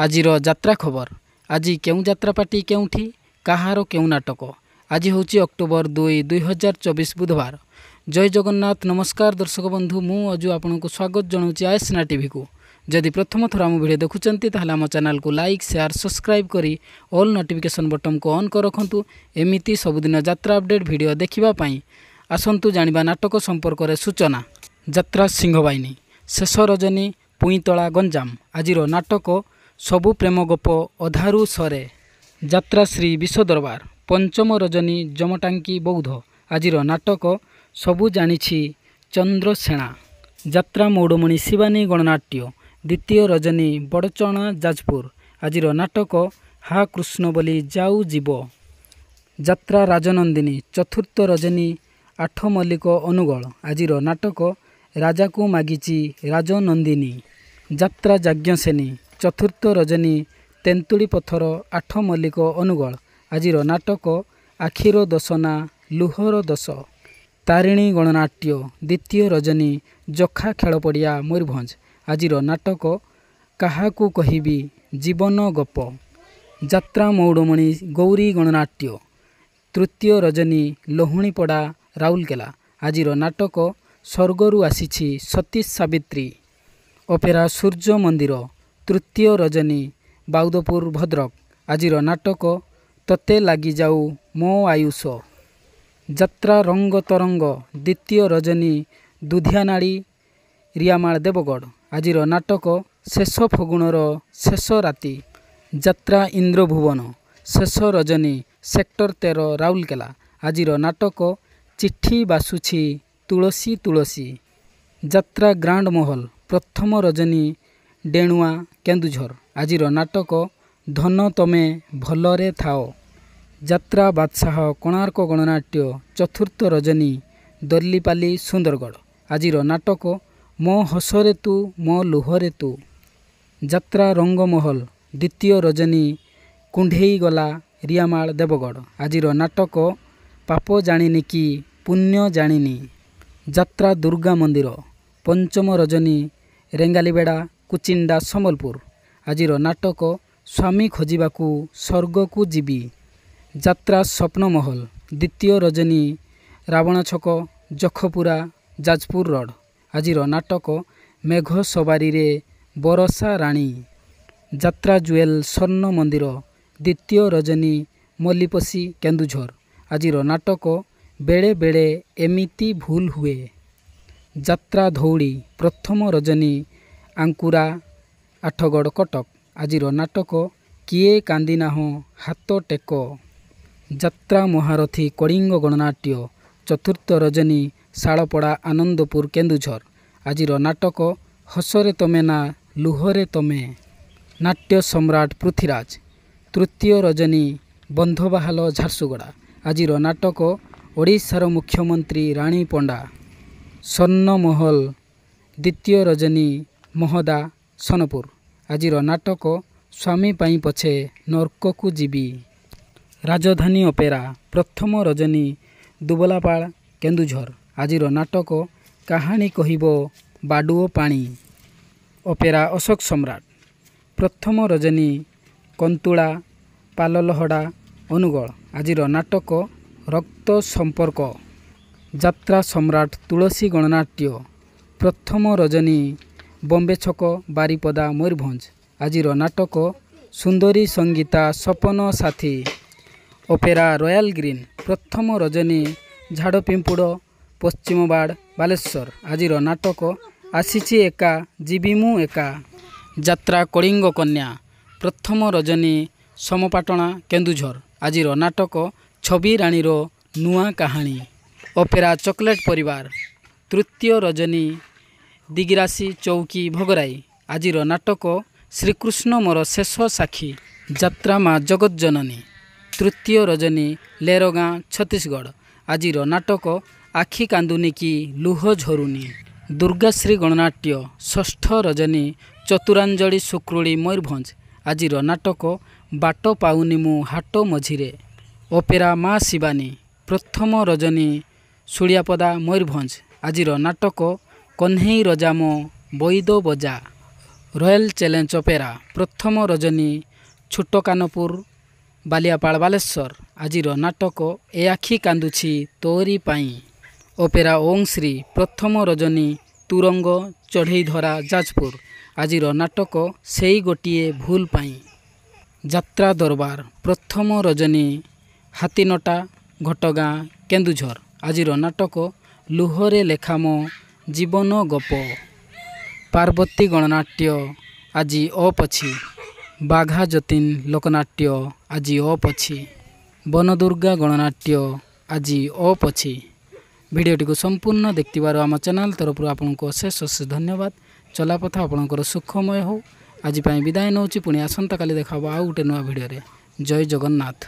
आजिर यात्रा खबर। आज क्यों यात्रा पार्टी केउठी कहार क्यों नाटक। आज हूँ अक्टोबर 2, 2024 बुधवार। जय जगन्नाथ। नमस्कार दर्शक बंधु, मु अजु आपन को स्वागत जनाऊँगी आयसना टीवी को। जदि प्रथम थर आम भिडियो देखुंत आम चैनल को लाइक शेयर सब्सक्राइब करी ऑल नोटिफिकेशन बटन को ऑन कर रखु। एमती सबुदिन यात्रा अपडेट भिडियो देखापी आसतु जानिबा नाटक संपर्क में सूचना। यात्रा सिंहवाहिनी शेष रजनी पुईतला गंजाम। आजिर नाटक सबु प्रेम गप अधारू सरे। यात्रा श्री विश्व दरबार पंचम रजनी जमटांकी बौद्ध। आजिर नाटक सबु जानिछि चंद्रसेना। यात्रा मौडमणि शिवानी गणनाट्य द्वितीय रजनी बड़चणा जाजपुर। आजिर नाटक हा कृष्ण बोली जाऊ जीव। यात्रा राजनंदिनी चतुर्थ रजनी आठ मल्लिक अनुगल। आजिर नाटक राजा को मागिची राजनंदिनी। यात्रा याज्ञसेनी चतुर्थ रजनी तेंतुली पथर आठ मल्लिक अनुगल। आजिर नाटक आखिर दशना लुहर दश। तारिणी गणनाट्य द्वितीय रजनी जखा खेलपड़िया मयूरभंज। आजिर नाटक काहाकू कहिबी जीवन गप। यात्रा मौडमणि गौरी गणनाट्य तृतीय रजनी लोहुणीपड़ा राउरकेला। आजिर नाटक स्वर्गरू आसीछि सती सावित्री। अपेरा सूर्य मंदिर तृतीय रजनी बाउदपुर भद्रक। आजिर नाटक तते लगी जाऊ मो आयुष। यात्रा रंग तरंग द्वितीय रजनी दुधियानाड़ी रियामाल देवगढ़। आजिर नाटक शेष फगुणर शेष राति। यात्रा इंद्रभुवन शेष रजनी सेक्टर 13 राउरकेला। आजिर नाटक चिट्ठी बासुछि तुलसी तुलसी। यात्रा ग्रांड महल प्रथम रजनी डेणुआ केन्दुझर। आजिर नाटक धन तमे भलरे थाओ। यात्रा बादशाह कोणार्क गणनाट्य चतुर्थ रजनी दर्लीपाली सुंदरगढ़। आजिर नाटक मो हसरे तू मो लुहरे तू। यात्रा रंगमहल द्वितीय रजनी कुंढेई गला रियामाल देवगढ़। आजिर नाटक पाप जानिनी कि पुण्य जानिनी। यात्रा दुर्गा मंदिर पंचम रजनी रेंगालीबेड़ा कुचिंडा सम्बलपुर। आजिर नाटक स्वामी खोजिबाकू स्वर्ग को जीवी। यात्रा स्वप्नमहल द्वितीय रजनी रावण छक जखपुरा जाजपुर रोड। आजिर नाटक मेघ सवारी रे बरसा राणी। यात्रा जुएल स्वर्ण मंदिर द्वितीय रजनी मल्लीपसी केन्दुझर। आजिर नाटक बेड़े बेड़े एमिती भूल हुए। यात्रा धौड़ी प्रथम रजनी आंकुरा आठगड़ कटक। आजिर नाटक किए कांदिना हो हाथ टेक। यात्रा महारथी कलिंग गणनाट्य चतुर्थ रजनी शालपड़ा आनंदपुर केन्दुझर। आजिर नाटक हसरे तमे ना लुहरे तमे। नाट्य सम्राट पृथ्वीराज तृतीय रजनी बंधबाहाल झारसुगुड़ा। आजिर नाटक ओडिशार मुख्यमंत्री राणी पंडा। स्वर्णमहल द्वितीय रजनी महदा सोनपुर। आजिर नाटक स्वामी पाई पछे नर्क को जीवी। राजधानी अपेरा प्रथम रजनी दुबलापाड़ केन्दुझर। आजिर नाटक कहानी कहिबो बाडुओ पानी। अपेरा अशोक सम्राट प्रथम रजनी कंतुला पाललहड़ा अनुगल। आजिर नाटक रक्त संपर्क। यात्रा सम्राट तुलसी गणनाट्य प्रथम रजनी बम्बे छक बारिपदा मयूरभंज। आजिर नाटक सुंदरी संगीता सपन साथी। अपेरा रॉयल ग्रीन प्रथम रजनी झाड़पिंपुड़ पश्चिमबाड़ बालेश्वर। आजिर नाटक आसीची एका जीवी मु एका। यात्रा कलिंग कन्या प्रथम रजनी समपाटणा केन्दुझर। आजिर नाटक छवि राणीर नुआ कहानी। अपेरा चॉकलेट परिवार तृतीय रजनी दिगिरासी चौकी भोगराई। आजिर नाटक श्रीकृष्ण मोर शेष साक्षी। यात्रा माँ जगत जननी तृतीय रजनी लेरगाँ छत्तीसगढ़। आजिर नाटक आखि कांदुनी की लुह झरुनी। दुर्गाश्री गणनाट्य षष्ठ रजनी चतुरांजलि सुक्रुड़ी मयूरभंज। आजिर नाटक बाट पाउनी मु हाट मझिरे। अपेरा माँ शिवानी प्रथम रजनी सुड़ियापदा मयूरभंज। आजिर नाटक कन्हई रजाम बैद बजा। ରୟାଲ ଚ୍ୟାଲେଞ୍ଜ ଅପେରା ପ୍ରଥମ ରଜନୀ ଛୋଟ କାନପୁର ବାଲିଆପାଳ ବାଲେଶ୍ୱର। ଆଜିର ନାଟକ ଏ ଆଖି କାନ୍ଦୁଛି ତୋରି ପାଇଁ। ଅପେରା ଓଂଶ୍ରୀ ପ୍ରଥମ ରଜନୀ ତୁରଙ୍ଗ ଚଢ଼େଇଧରା ଯାଜପୁର। ଆଜିର ନାଟକ ସେଇ ଗୋଟିଏ ଭୁଲ ପାଇଁ। ଯାତ୍ରା ଦରବାର ପ୍ରଥମ ରଜନୀ ହାତୀନଟା ଘଟଗାଁ କେନ୍ଦୁଝର। ଆଜିର ନାଟକ ଲୁହରେ ଲେଖା ମୋ ଜୀବନ ଗପ। ପାର୍ବତୀ ଗଣନାଟ୍ୟ ଆଜି ଅପ୍ ଅଛି। ବାଘା ଯତୀନ ଲୋକନାଟ୍ୟ ଆଜି ଅପ୍ ଅଛି। ବନଦୁର୍ଗା ଗଣନାଟ୍ୟ ଆଜି ଅପ୍ ଅଛି। ଭିଡ଼ିଓଟିକୁ ସମ୍ପୂର୍ଣ୍ଣ ଦେଖିଥିବାରୁ ଆମ ଚ୍ୟାନେଲ୍ ତରଫରୁ ଆପଣଙ୍କୁ ଅଶେଷ ଅଶେଷ ଧନ୍ୟବାଦ। ଚଲାପଥ ଆପଣଙ୍କର ସୁଖମୟ ହେଉ। ଆଜି ପାଇଁ ବିଦାୟ ନେଉଛି। ପୁଣି ଆସନ୍ତାକାଲି ଦେଖା ହେବ ଆଉ ଗୋଟେ ନୂଆ ଭିଡ଼ିଓରେ। ଜୟ ଜଗନ୍ନାଥ।